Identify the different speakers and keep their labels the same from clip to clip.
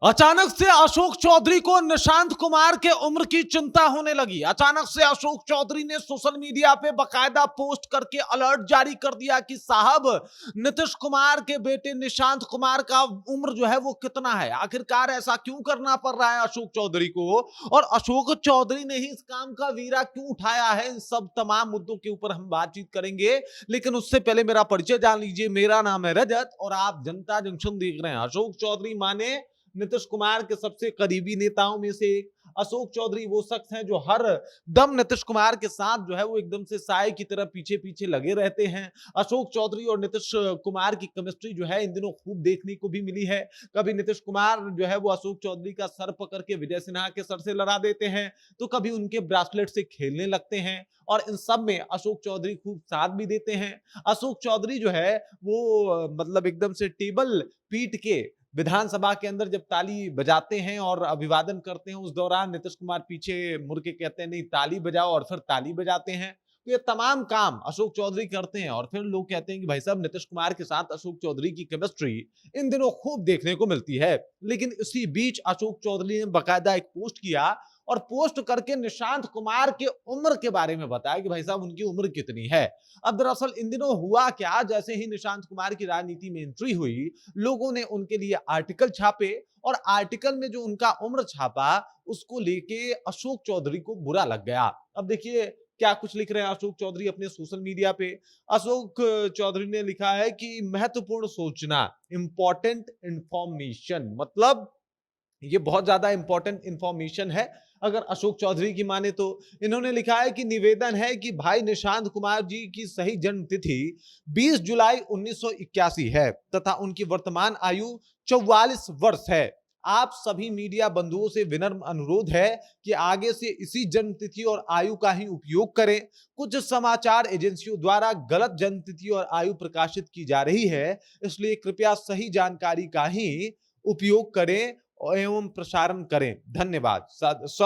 Speaker 1: अचानक से अशोक चौधरी को निशांत कुमार के उम्र की चिंता होने लगी। अचानक से अशोक चौधरी ने सोशल मीडिया पे बकायदा पोस्ट करके अलर्ट जारी कर दिया कि साहब, नीतीश कुमार के बेटे निशांत कुमार का उम्र जो है वो कितना है, आखिरकार ऐसा क्यों करना पड़ रहा है अशोक चौधरी को, और अशोक चौधरी ने ही इस काम का वीरा क्यों उठाया है। इन सब तमाम मुद्दों के ऊपर हम बातचीत करेंगे, लेकिन उससे पहले मेरा परिचय जान लीजिए। मेरा नाम है रजत और आप जनता जंक्शन देख रहे हैं। अशोक चौधरी माने नीतीश कुमार के सबसे करीबी नेताओं में से एक। अशोक चौधरी वो शख्स हैं जो हर दम नीतीश कुमार के साथ जो है वो एकदम से साए की तरह पीछे पीछे लगे रहते हैं। अशोक चौधरी और नीतीश कुमार की केमिस्ट्री जो है इन दिनों खूब देखने को भी मिली है। कभी नीतीश कुमार जो है वो अशोक चौधरी का सर पकड़ के विजय सिन्हा के सर से लड़ा देते हैं, तो कभी उनके ब्रासलेट से खेलने लगते हैं, और इन सब में अशोक चौधरी खूब साथ भी देते हैं। अशोक चौधरी जो है वो मतलब एकदम से टेबल पीट के विधानसभा के अंदर जब ताली बजाते हैं और अभिवादन करते हैं, उस दौरान नीतीश कुमार पीछे मुड़ के कहते हैं नहीं ताली बजाओ, और फिर ताली बजाते हैं। तो ये तमाम काम अशोक चौधरी करते हैं, और फिर लोग कहते हैं कि भाई साहब, नीतीश कुमार के साथ अशोक चौधरी की केमिस्ट्री इन दिनों खूब देखने को मिलती है। लेकिन इसी बीच अशोक चौधरी ने बाकायदा एक पोस्ट किया, और पोस्ट करके निशांत कुमार के उम्र के बारे में बताया कि भाई साहब उनकी उम्र कितनी है। अब दरअसल इन दिनों हुआ क्या, जैसे ही निशांत कुमार की राजनीति में एंट्री हुई, लोगों ने उनके लिए आर्टिकल छापे, और आर्टिकल में जो उनका उम्र छापा उसको लेके अशोक चौधरी को बुरा लग गया। अब देखिए क्या कुछ लिख रहे हैं अशोक चौधरी अपने सोशल मीडिया पे। अशोक चौधरी ने लिखा है कि महत्वपूर्ण सूचना, इंपॉर्टेंट इंफॉर्मेशन, मतलब ये बहुत ज्यादा इंपॉर्टेंट इंफॉर्मेशन है अगर अशोक चौधरी की माने तो। इन्होंने लिखा है कि निवेदन है कि भाई निशांत कुमार जी की सही जन्म तिथि 20 जुलाई 1981 है तथा उनकी वर्तमान आयु 44 वर्ष है। आप सभी मीडिया बंधुओं से विनम्र अनुरोध है कि आगे से इसी जन्म तिथि और आयु का ही उपयोग करें। कुछ समाचार एजेंसियों द्वारा गलत जन्म तिथि और आयु प्रकाशित की जा रही है, इसलिए कृपया सही जानकारी का ही उपयोग करें एवं प्रसारण करें। धन्यवाद,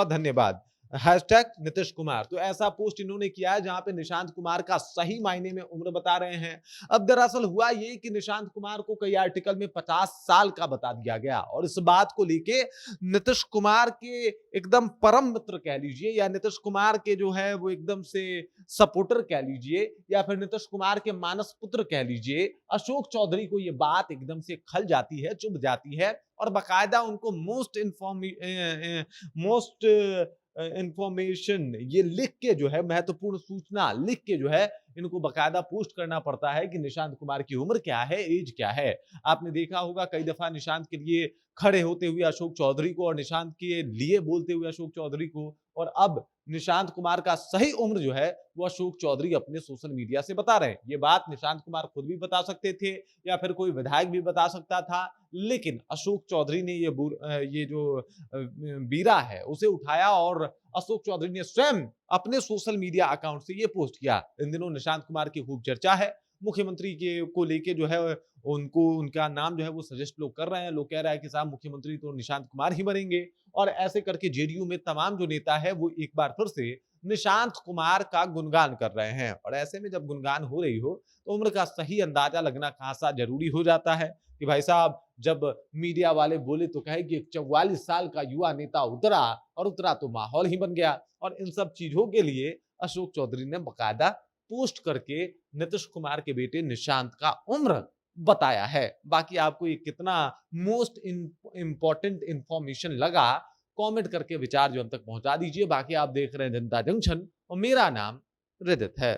Speaker 1: धन्यवाद। हैशटैग नीतीश कुमार। तो ऐसा पोस्ट इन्होंने किया है जहां पे निशांत कुमार का सही मायने में उम्र बता रहे हैं। अब दरअसल हुआ ये कि निशांत कुमार को कई आर्टिकल में 50 साल का बता दिया गया, और इस बात को लेके नीतीश कुमार के एकदम परम मित्र कह लीजिए, या नीतीश कुमार के जो है वो एकदम से सपोर्टर कह लीजिए, या फिर नीतीश कुमार के मानस पुत्र कह लीजिए, अशोक चौधरी को ये बात एकदम से खल जाती है, चुभ जाती है, और बाकायदा उनको मोस्ट इंफॉर्मेशन ये लिख के जो है, महत्वपूर्ण सूचना लिख के जो है इनको बकायदा पोस्ट करना पड़ता है कि निशांत कुमार की उम्र क्या है, एज क्या है। आपने देखा होगा कई दफा निशांत के लिए खड़े होते हुए अशोक चौधरी को, और निशांत के लिए बोलते हुए अशोक चौधरी को, और अब निशांत कुमार का सही उम्र जो है वो अशोक चौधरी अपने सोशल मीडिया से बता रहे हैं। ये बात निशांत कुमार खुद भी बता सकते थे, या फिर कोई विधायक भी बता सकता था, लेकिन अशोक चौधरी ने ये जो बीरा है उसे उठाया, और अशोक चौधरी ने स्वयं अपने सोशल मीडिया अकाउंट से ये पोस्ट किया। इन दिनों निशांत कुमार की खूब चर्चा है, मुख्यमंत्री के को लेके जो है उनको, उनका नाम जो है वो सजेस्ट लोग कर रहे हैं। लोग कह रहे हैं कि साहब मुख्यमंत्री तो निशांत कुमार ही बनेंगे, और ऐसे करके जेडीयू में तमाम जो नेता है वो एक बार फिर से निशांत कुमार का गुणगान कर रहे हैं। और ऐसे में जब गुणगान हो रही हो तो उम्र का सही अंदाजा लगना खासा जरूरी हो जाता है कि भाई साहब, जब मीडिया वाले बोले तो कहे कि 44 साल का युवा नेता उतरा, और उतरा तो माहौल ही बन गया। और इन सब चीजों के लिए अशोक चौधरी ने बकायदा पोस्ट करके नीतीश कुमार के बेटे निशांत का उम्र बताया है। बाकी आपको ये कितना मोस्ट इंपॉर्टेंट इंफॉर्मेशन लगा, कमेंट करके विचार जो हम तक पहुंचा दीजिए। बाकी आप देख रहे हैं जनता जंक्शन, और मेरा नाम रजत है।